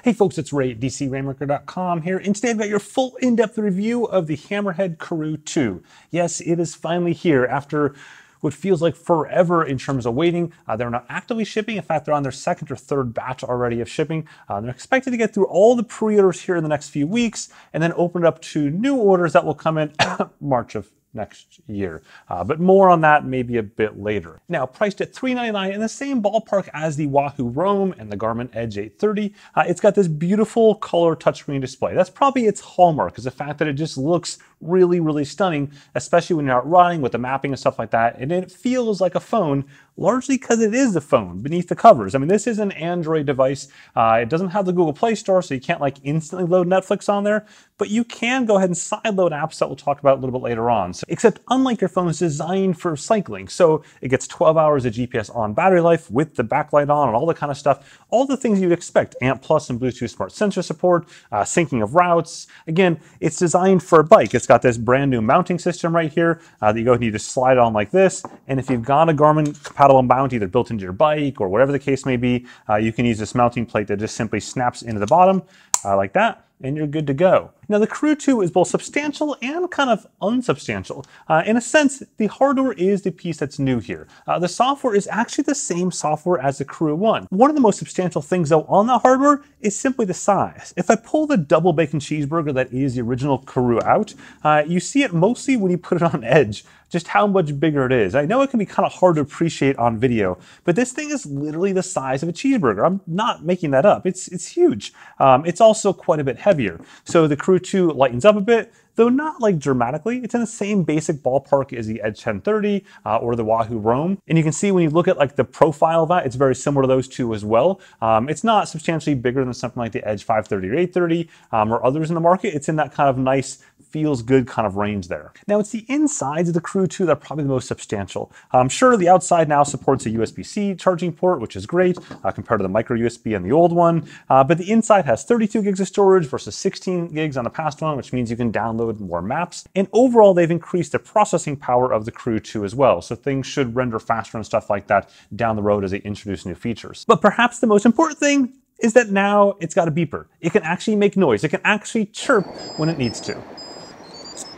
Hey folks, it's Ray at DCRainmaker.com here, and today I've got your full in-depth review of the Hammerhead Karoo 2. Yes, it is finally here after what feels like forever in terms of waiting. They're not actively shipping. In fact, they're on their second or third batch already of shipping. They're expected to get through all the pre-orders here in the next few weeks, and then open it up to new orders that will come in March of next year. But more on that maybe a bit later. Now, priced at $399 in the same ballpark as the Wahoo Roam and the Garmin Edge 830, it's got this beautiful color touchscreen display. That's probably its hallmark, is the fact that it just looks really, really stunning, especially when you're out running with the mapping and stuff like that. And it feels like a phone, largely because it is a phone beneath the covers. I mean, this is an Android device. It doesn't have the Google Play Store, so you can't like instantly load Netflix on there, but you can go ahead and sideload apps that we'll talk about a little bit later on. So, except unlike your phone, it's designed for cycling. So it gets 12 hours of GPS on battery life with the backlight on and all that kind of stuff. All the things you'd expect. ANT Plus and Bluetooth Smart Sensor support, syncing of routes. Again, it's designed for a bike. It's got this brand new mounting system right here that you go and you just slide on like this. And if you've got a Garmin compatible mount either built into your bike or whatever the case may be, you can use this mounting plate that just simply snaps into the bottom like that, and you're good to go. Now, the Karoo 2 is both substantial and kind of unsubstantial. In a sense, the hardware is the piece that's new here. The software is actually the same software as the Karoo 1. One of the most substantial things, though, on the hardware is simply the size. If I pull the double bacon cheeseburger that is the original Karoo out, you see it mostly when you put it on Edge, just how much bigger it is. I know it can be kind of hard to appreciate on video, but this thing is literally the size of a cheeseburger. I'm not making that up. It's huge. It's also quite a bit heavier. So the Karoo 2 lightens up a bit, though not like dramatically. It's in the same basic ballpark as the Edge 1030 or the Wahoo Roam. And you can see when you look at like the profile of that, it's very similar to those two as well. It's not substantially bigger than something like the Edge 530 or 830 or others in the market. It's in that kind of nice, feels good kind of range there. Now, it's the insides of the Karoo 2 that are probably the most substantial. Sure, the outside now supports a USB-C charging port, which is great compared to the micro USB and the old one. But the inside has 32 gigs of storage versus 16 gigs on the past one, which means you can download more maps. And overall, they've increased the processing power of the Karoo 2 as well. So things should render faster and stuff like that down the road as they introduce new features. But perhaps the most important thing is that now it's got a beeper. It can actually make noise. It can actually chirp when it needs to.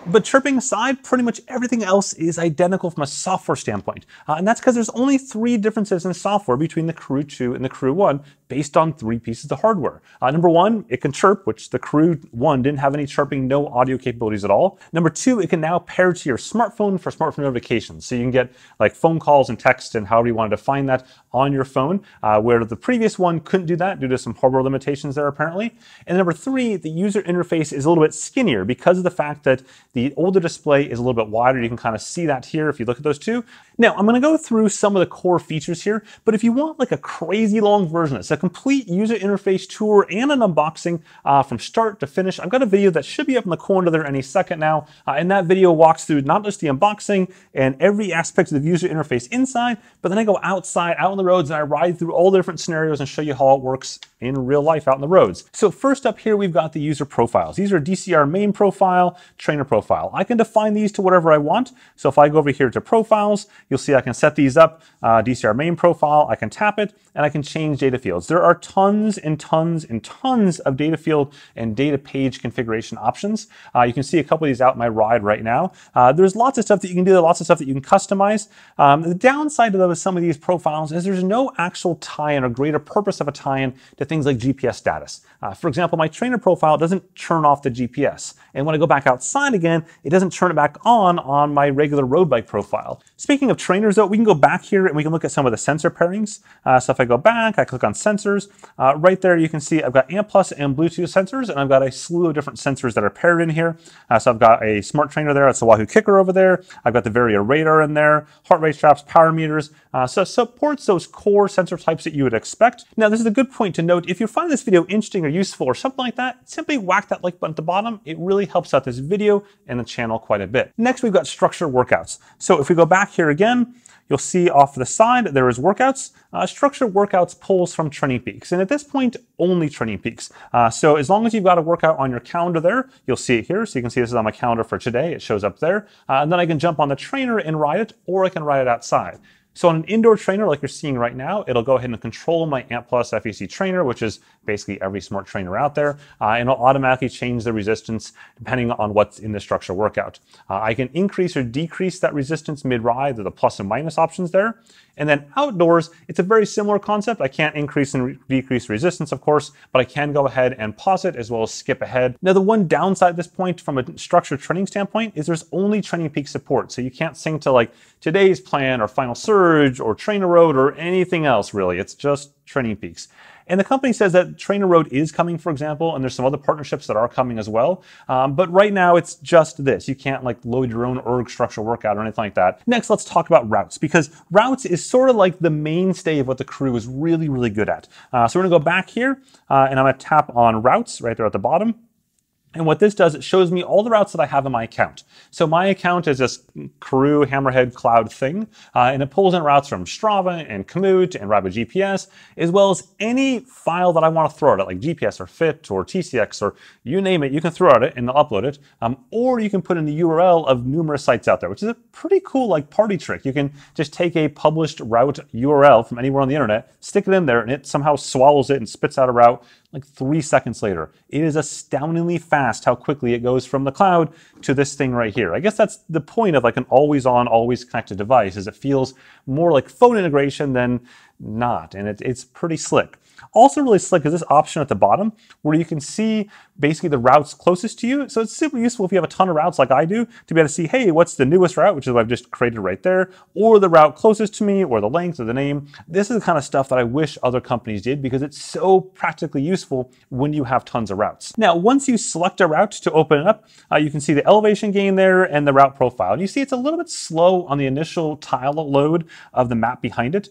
But chirping aside, pretty much everything else is identical from a software standpoint. And that's because there's only 3 differences in software between the Karoo 2 and the Karoo 1 based on 3 pieces of hardware. Number 1, it can chirp, which the Karoo 1 didn't have any chirping, no audio capabilities at all. Number 2, it can now pair to your smartphone for smartphone notifications. So you can get like phone calls and text and however you want to define that on your phone, where the previous one couldn't do that due to some hardware limitations there apparently. And number 3, the user interface is a little bit skinnier because of the fact that the older display is a little bit wider. You can kind of see that here if you look at those two. Now, I'm going to go through some of the core features here, but if you want like a crazy long version, it's a complete user interface tour and an unboxing from start to finish. I've got a video that should be up in the corner there any second now, and that video walks through not just the unboxing and every aspect of the user interface inside, but then I go outside, out on the roads, and I ride through all the different scenarios and show you how it works in real life out on the roads. So first up here, we've got the user profiles. These are DCR main profile, trainer profile. I can define these to whatever I want. So if I go over here to profiles, you'll see I can set these up. DCR main profile, I can tap it, and I can change data fields. There are tons and tons and tons of data field and data page configuration options. You can see a couple of these out in my ride right now. There's lots of stuff that you can do, lots of stuff that you can customize. The downside of some of these profiles is there's no actual tie-in or greater purpose of a tie-in to things like GPS status. For example, my trainer profile doesn't turn off the GPS. And when I go back outside again, it doesn't turn it back on my regular road bike profile. Speaking of trainers though, we can go back here and we can look at some of the sensor pairings. So if I go back, I click on sensors, right there you can see I've got ANT Plus and Bluetooth sensors, and I've got a slew of different sensors that are paired in here. So I've got a smart trainer there, that's the Wahoo Kicker over there. I've got the Varia radar in there, heart rate straps, power meters. So it supports those core sensor types that you would expect. Now this is a good point to note. If you find this video interesting or useful or something like that, simply whack that like button at the bottom. It really helps out this video and the channel quite a bit. Next, we've got structured workouts. So if we go back here again, you'll see off the side there is workouts. Structured workouts pulls from Training Peaks, and at this point, only Training Peaks. So as long as you've got a workout on your calendar there, you'll see it here. So you can see this is on my calendar for today. It shows up there. And then I can jump on the trainer and ride it, or I can ride it outside. So on an indoor trainer like you're seeing right now, it'll go ahead and control my Ant Plus FEC trainer, which is basically every smart trainer out there, and it'll automatically change the resistance depending on what's in the structure workout. I can increase or decrease that resistance mid-ride. There's the plus and minus options there. And then outdoors, it's a very similar concept. I can't increase and decrease resistance, of course, but I can go ahead and pause it as well as skip ahead. Now, the one downside at this point from a structured training standpoint is there's only training peak support. So you can't sync to like today's plan or final surge or trainer road or anything else really. It's just training peaks. And the company says that Trainer Road is coming, for example, and there's some other partnerships that are coming as well. But right now it's just this. You can't like load your own erg structural workout or anything like that. Next, let's talk about routes, because routes is sort of like the mainstay of what the Karoo is really, really good at. So we're gonna go back here and I'm gonna tap on routes right there at the bottom. And what this does, it shows me all the routes that I have in my account. So my account is this Karoo Hammerhead Cloud thing, and it pulls in routes from Strava and Komoot and Rapid GPS, as well as any file that I want to throw at it, like GPS or Fit or TCX or you name it, you can throw at it and upload it. Or you can put in the URL of numerous sites out there, which is a pretty cool like party trick. You can just take a published route URL from anywhere on the internet, stick it in there, and it somehow swallows it and spits out a route like 3 seconds later. It is astoundingly fast how quickly it goes from the cloud to this thing right here. I guess that's the point of like an always on, always connected device, is it feels more like phone integration than not, and it's pretty slick. Also really slick is this option at the bottom where you can see basically the routes closest to you. So it's super useful if you have a ton of routes like I do to be able to see, hey, what's the newest route, which is what I've just created right there, or the route closest to me, or the length or the name. This is the kind of stuff that I wish other companies did because it's so practically useful when you have tons of routes. Now, once you select a route to open it up, you can see the elevation gain there and the route profile. And you see it's a little bit slow on the initial tile load of the map behind it.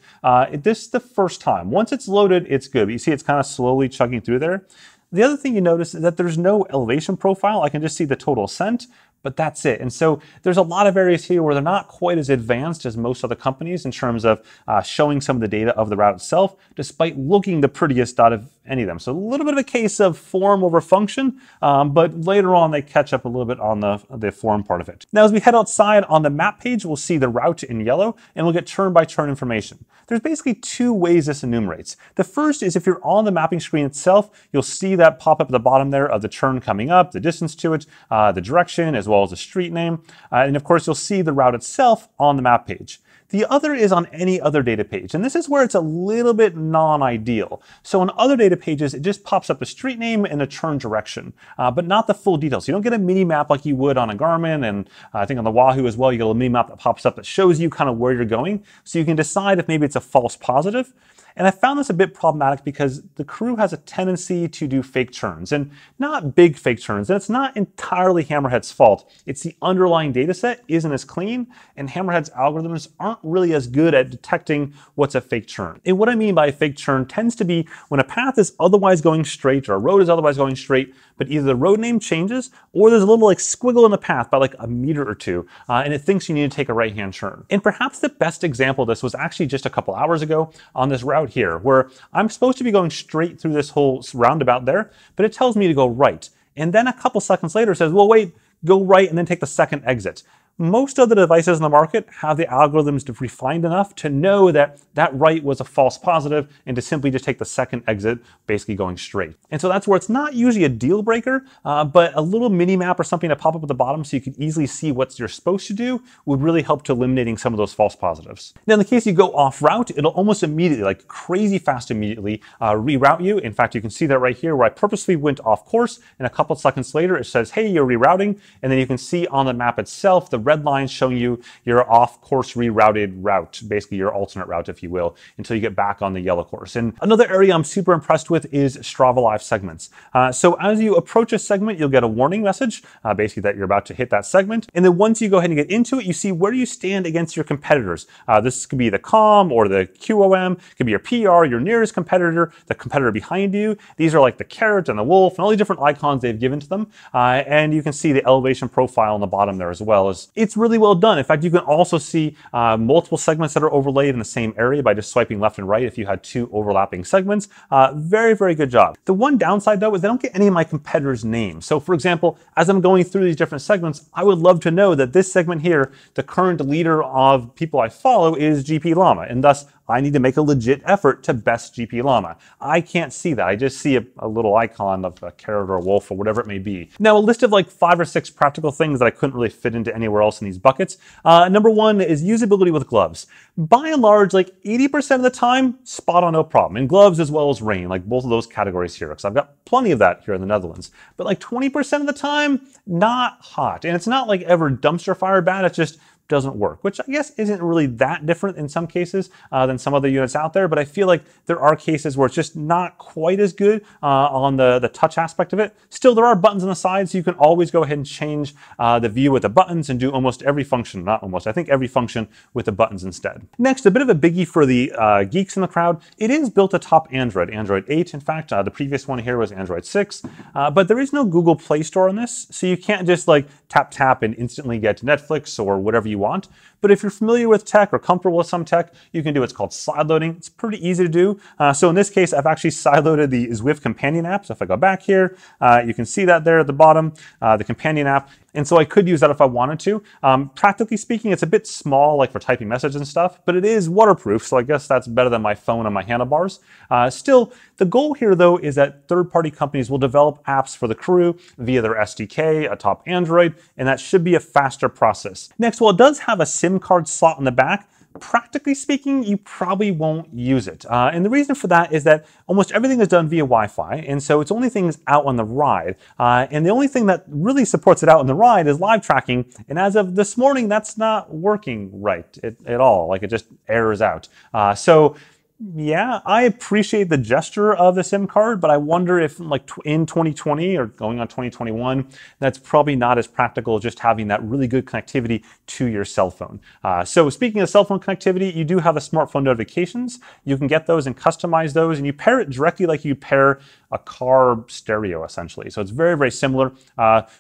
This is the first time. Once it's loaded, it's good. But you see it's kind of slowly chugging through there. The other thing you notice is that there's no elevation profile. I can just see the total ascent, but that's it. And so there's a lot of areas here where they're not quite as advanced as most other companies in terms of showing some of the data of the route itself, despite looking the prettiest out of any of them. So a little bit of a case of form over function, but later on they catch up a little bit on the form part of it. Now, as we head outside on the map page, we'll see the route in yellow and we'll get turn-by-turn information. There's basically two ways this enumerates. The first is if you're on the mapping screen itself, you'll see that pop up at the bottom there of the turn coming up, the distance to it, the direction, as well as the street name. And of course, you'll see the route itself on the map page. The other is on any other data page, and this is where it's a little bit non-ideal. So on other data pages, it just pops up the street name and the turn direction, but not the full details. You don't get a mini map like you would on a Garmin, and I think on the Wahoo as well, you get a mini map that pops up that shows you kind of where you're going, so you can decide if maybe it's a false positive. And I found this a bit problematic because the Karoo has a tendency to do fake turns, and not big fake turns. And it's not entirely Hammerhead's fault. It's the underlying data set isn't as clean, and Hammerhead's algorithms aren't really as good at detecting what's a fake turn. And what I mean by a fake turn tends to be when a path is otherwise going straight or a road is otherwise going straight, but either the road name changes or there's a little like squiggle in the path by like a meter or two, and it thinks you need to take a right-hand turn. And perhaps the best example of this was actually just a couple hours ago on this route here, where I'm supposed to be going straight through this whole roundabout there, but it tells me to go right. And then a couple seconds later it says, well, wait, go right and then take the second exit. Most of the devices in the market have the algorithms refined enough to know that that right was a false positive and to simply just take the second exit, basically going straight. And so that's where it's not usually a deal breaker, but a little mini map or something to pop up at the bottom so you can easily see what you're supposed to do would really help to eliminating some of those false positives. Now, in the case you go off route, it'll almost immediately, like crazy fast immediately, reroute you. In fact, you can see that right here where I purposely went off course, and a couple seconds later it says, hey, you're rerouting. And then you can see on the map itself, the red line showing you your off-course rerouted route, basically your alternate route, if you will, until you get back on the yellow course. And another area I'm super impressed with is Strava Live segments. So as you approach a segment, you'll get a warning message, basically that you're about to hit that segment. And then once you go ahead and get into it, you see where you stand against your competitors. This could be the COM or the QOM, it could be your PR, your nearest competitor, the competitor behind you. These are like the carrot and the wolf and all the different icons they've given to them. And you can see the elevation profile on the bottom there as well. It's really well done. In fact, you can also see multiple segments that are overlaid in the same area by just swiping left and right if you had two overlapping segments. Very, very good job. The one downside though is I don't get any of my competitors' names. So for example, as I'm going through these different segments, I would love to know that this segment here, the current leader of people I follow is GP Llama, and thus I need to make a legit effort to best GP Llama. I can't see that. I just see a little icon of a carrot or a wolf or whatever it may be. Now, a list of like 5 or 6 practical things that I couldn't really fit into anywhere else in these buckets. Number 1 is usability with gloves. By and large, like 80% of the time, spot on, no problem. In gloves as well as rain, like both of those categories here, because I've got plenty of that here in the Netherlands. But like 20% of the time, not hot. And it's not like ever dumpster fire bad, it's just doesn't work, which I guess isn't really that different in some cases than some other units out there, but I feel like there are cases where it's just not quite as good on the touch aspect of it. Still, there are buttons on the side, so you can always go ahead and change the view with the buttons and do almost every function, not almost, I think every function with the buttons instead. Next, a bit of a biggie for the geeks in the crowd. It is built atop Android 8 in fact. The previous one here was Android 6, but there is no Google Play Store on this, so you can't just like tap and instantly get to Netflix or whatever you want. But if you're familiar with tech or comfortable with some tech, you can do what's called sideloading. It's pretty easy to do. So in this case, I've actually sideloaded the Zwift companion app. So if I go back here, you can see that there at the bottom, the companion app. And so I could use that if I wanted to. Practically speaking, it's a bit small, like for typing messages and stuff, but it is waterproof. So I guess that's better than my phone and my handlebars. Still, the goal here though is that third-party companies will develop apps for the Karoo via their SDK atop Android, and that should be a faster process. Next, while it does have a SIM card slot in the back, practically speaking, you probably won't use it. And the reason for that is that almost everything is done via Wi-Fi, and so it's only things out on the ride. And the only thing that really supports it out on the ride is live tracking, and as of this morning, that's not working right at all. Like, it just errors out. So yeah, I appreciate the gesture of the SIM card, but I wonder if like in 2020 or going on 2021, that's probably not as practical, just having that really good connectivity to your cell phone. So speaking of cell phone connectivity, you do have the smartphone notifications. You can get those and customize those, and you pair it directly like you pair a car stereo essentially. So it's very, very similar.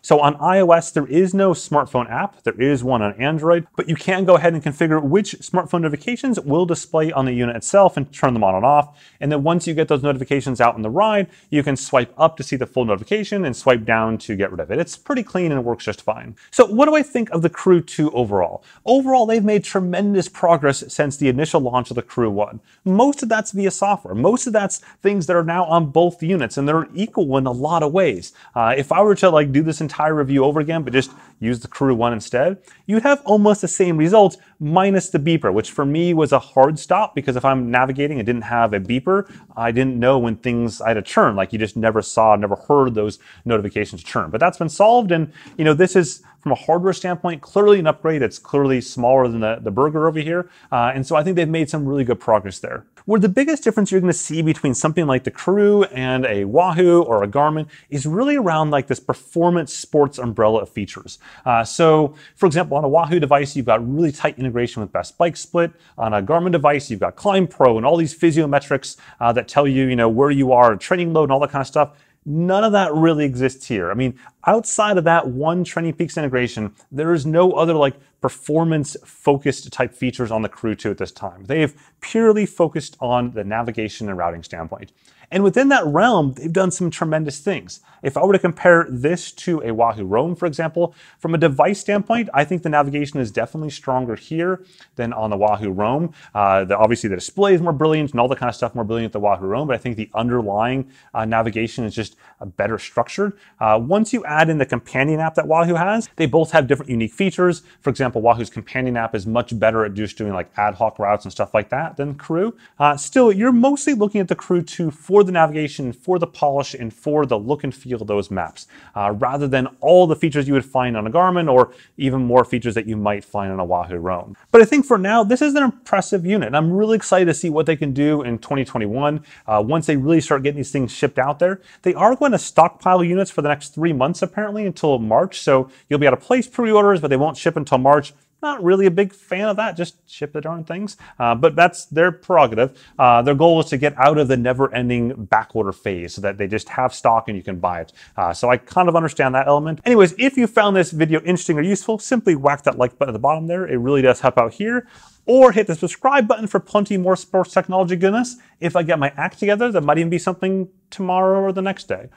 So on iOS, there is no smartphone app. There is one on Android, but you can go ahead and configure which smartphone notifications will display on the unit itself and turn them on and off. And then once you get those notifications out on the ride, you can swipe up to see the full notification and swipe down to get rid of it. It's pretty clean and it works just fine. So what do I think of the Karoo 2 overall? Overall, they've made tremendous progress since the initial launch of the Karoo 1. Most of that's via software. Most of that's things that are now on both units, and they're equal in a lot of ways. If I were to like do this entire review over again, but just use the Karoo 1 instead, you'd have almost the same results minus the beeper, which for me was a hard stop because if I'm navigating and didn't have a beeper, I didn't know when things I had to turn. Like, you just never saw, never heard those notifications turn. But that's been solved, and you know, this is from a hardware standpoint clearly an upgrade. It's clearly smaller than the burger over here, and so I think they've made some really good progress there. Where the biggest difference you're going to see between something like the Karoo and a Wahoo or a Garmin is really around like this performance sports umbrella of features. So for example, on a Wahoo device, you've got really tight integration with Best Bike Split. On a Garmin device, you've got Climb Pro and all these physiometrics that tell you, where you are, training load and all that kind of stuff. None of that really exists here. I mean, outside of that one Training Peaks integration, there is no other like performance-focused type features on the Karoo 2 at this time. They've purely focused on the navigation and routing standpoint. And within that realm, they've done some tremendous things. If I were to compare this to a Wahoo Roam, for example, from a device standpoint, I think the navigation is definitely stronger here than on the Wahoo Roam. Obviously, the display is more brilliant and all the kind of stuff more brilliant than the Wahoo Roam, but I think the underlying navigation is just better structured. Once you add in the companion app that Wahoo has, they both have different unique features. For example, Wahoo's companion app is much better at just doing like ad hoc routes and stuff like that than Karoo. Still, you're mostly looking at the Karoo 2 for the navigation, for the polish, and for the look and feel of those maps, rather than all the features you would find on a Garmin or even more features that you might find on a Wahoo Roam. But I think for now, this is an impressive unit, and I'm really excited to see what they can do in 2021 once they really start getting these things shipped out there. They are going to stockpile units for the next 3 months, apparently, until March, so you'll be able to place pre-orders, but they won't ship until March. Not really a big fan of that, just ship the darn things. But that's their prerogative. Their goal is to get out of the never-ending backorder phase so that they just have stock and you can buy it. So I kind of understand that element. Anyways, if you found this video interesting or useful, simply whack that like button at the bottom there. It really does help out here. Or hit the subscribe button for plenty more sports technology goodness. If I get my act together, there might even be something tomorrow or the next day.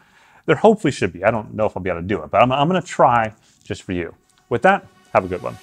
There hopefully should be. I don't know if I'll be able to do it, but I'm going to try just for you. With that, have a good one.